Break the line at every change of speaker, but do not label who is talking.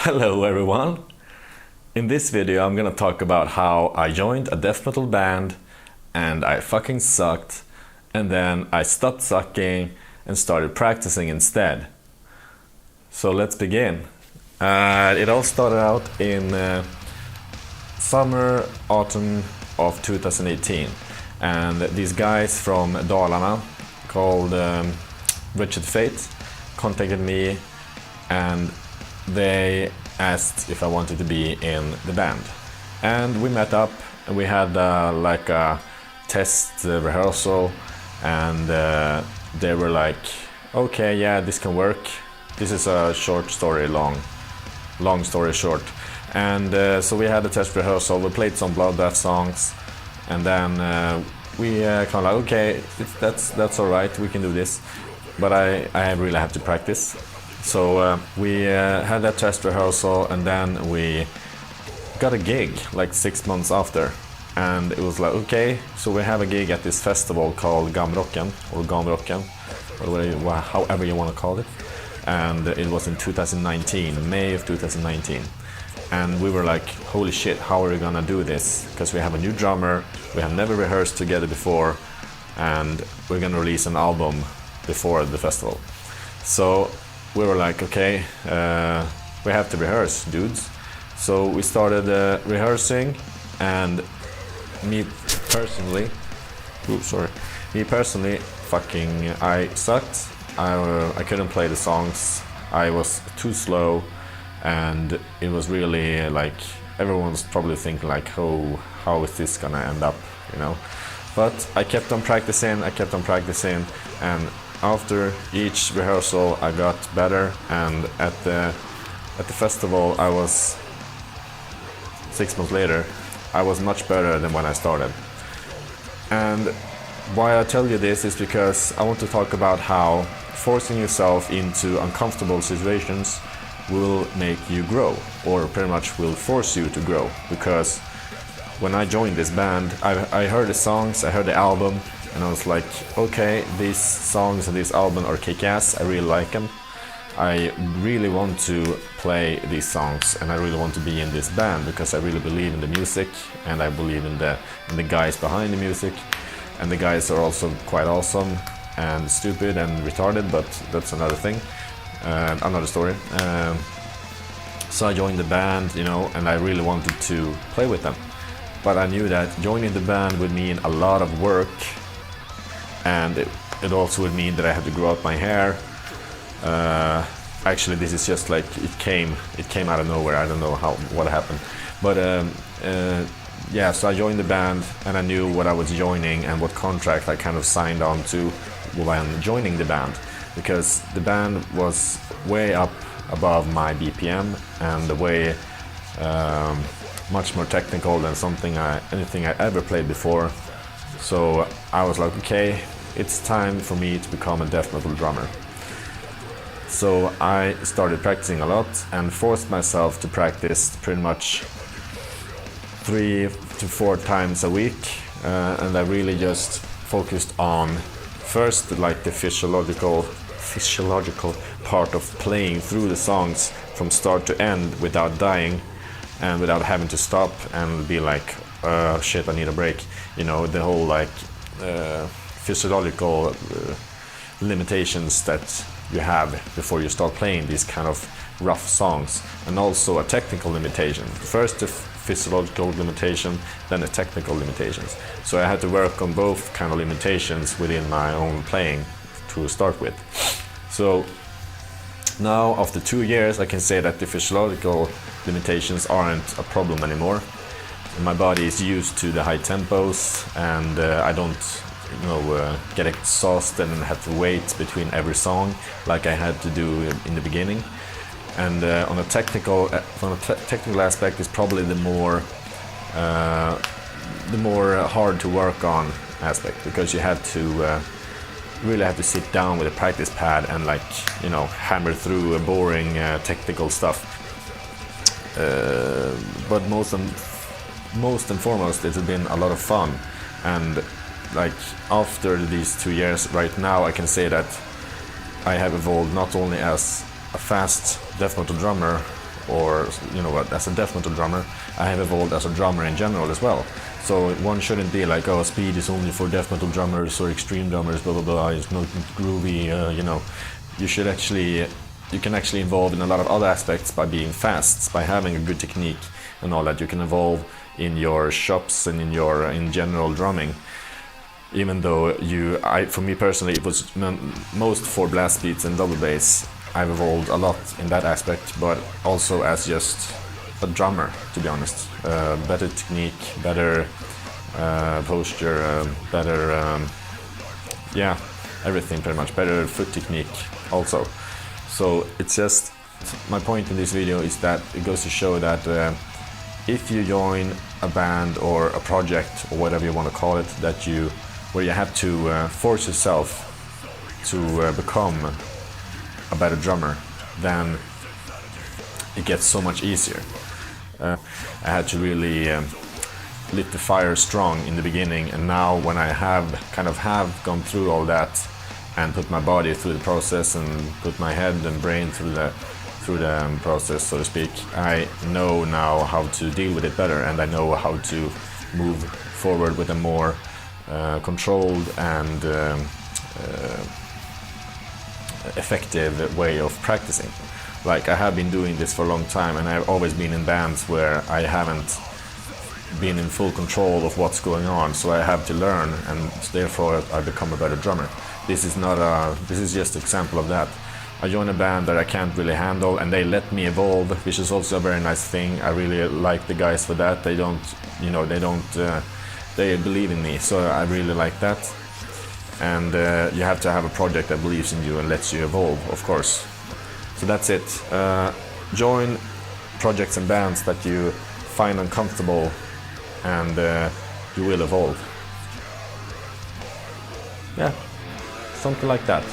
Hello everyone! In this video I'm gonna talk about how I joined a death metal band and I fucking sucked, and then I stopped sucking and started practicing instead. So let's begin. It all started out in summer, autumn of 2018, and these guys from Dalarna called Wretched Fate contacted me and they asked if I wanted to be in the band. And we met up and we had like a test rehearsal, and they were like, okay, yeah, this can work. This is a short story long story short. And so we had a test rehearsal, we played some Bloodbath songs, and then we kind of like, okay, that's alright, we can do this. But I really have to practice. So we had that test rehearsal, and then we got a gig like 6 months after. And it was like, okay, so we have a gig at this festival called Gamrocken, or Gamrocken, or however you want to call it. And it was in 2019, May of 2019. And we were like, holy shit, how are we gonna do this? Because we have a new drummer, we have never rehearsed together before, and we're gonna release an album before the festival. So we were like, okay, we have to rehearse, dudes. So we started rehearsing, and me personally, fucking, I sucked. I couldn't play the songs. I was too slow, and it was really like, everyone's probably thinking like, oh, how is this gonna end up, you know? But I kept on practicing, and after each rehearsal I got better, and at the festival I was 6 months later, I was much better than when I started. And why I tell you this is because I want to talk about how forcing yourself into uncomfortable situations will make you grow, or pretty much will force you to grow. Because when I joined this band, I heard the songs, I heard the album, and I was like, okay, these songs and this album are kick-ass, I really like them. I really want to play these songs, and I really want to be in this band because I really believe in the music, and I believe in the guys behind the music. And the guys are also quite awesome and stupid and retarded, but that's another thing, another story. So I joined the band, you know, and I really wanted to play with them. But I knew that joining the band would mean a lot of work, and it also would mean that I had to grow out my hair. Actually, this is just like, it came out of nowhere. I don't know what happened, but yeah, so I joined the band, and I knew what I was joining and what contract I kind of signed on to when joining the band, because the band was way up above my BPM and way much more technical than anything I ever played before. So I was like, okay, it's time for me to become a death metal drummer. So I started practicing a lot and forced myself to practice pretty much 3 to 4 times a week, and I really just focused on first like the physiological part of playing through the songs from start to end without dying and without having to stop and be like, shit, I need a break, you know, the whole like physiological limitations that you have before you start playing these kind of rough songs, and also a technical limitation. First the physiological limitation, then the technical limitations. So I had to work on both kind of limitations within my own playing to start with. So now after 2 years I can say that the physiological limitations aren't a problem anymore. My body is used to the high tempos, and I don't get exhausted and have to wait between every song like I had to do in the beginning. And on a technical aspect is probably the more hard to work on aspect, because you have to really have to sit down with a practice pad and like, you know, hammer through a boring technical stuff. But most and foremost, it's been a lot of fun. And like after these 2 years, right now I can say that I have evolved not only as a fast death metal drummer or as a death metal drummer, I have evolved as a drummer in general as well. So one shouldn't be like, oh, speed is only for death metal drummers or extreme drummers, blah blah blah. It's not groovy, You can actually evolve in a lot of other aspects by being fast, by having a good technique and all that. You can evolve in your shops and in general drumming. Even though for me personally, it was most for blast beats and double bass. I've evolved a lot in that aspect, but also as just a drummer, to be honest. Better technique, better posture, better, everything pretty much. Better foot technique also. So it's just, my point in this video is that it goes to show that if you join a band or a project or whatever you want to call it, where you have to force yourself to become a better drummer, then it gets so much easier. I had to really lit the fire strong in the beginning, and now when I have gone through all that and put my body through the process and put my head and brain through the process, so to speak, I know now how to deal with it better, and I know how to move forward with a more controlled and effective way of practicing. Like, I have been doing this for a long time, and I've always been in bands where I haven't been in full control of what's going on, so I have to learn, and therefore I become a better drummer. This is just an example of that. I join a band that I can't really handle, and they let me evolve, which is also a very nice thing. I really like the guys for that. They believe in me, so I really like that. And you have to have a project that believes in you and lets you evolve, of course. So that's it. Join projects and bands that you find uncomfortable, and you will evolve. Yeah, something like that.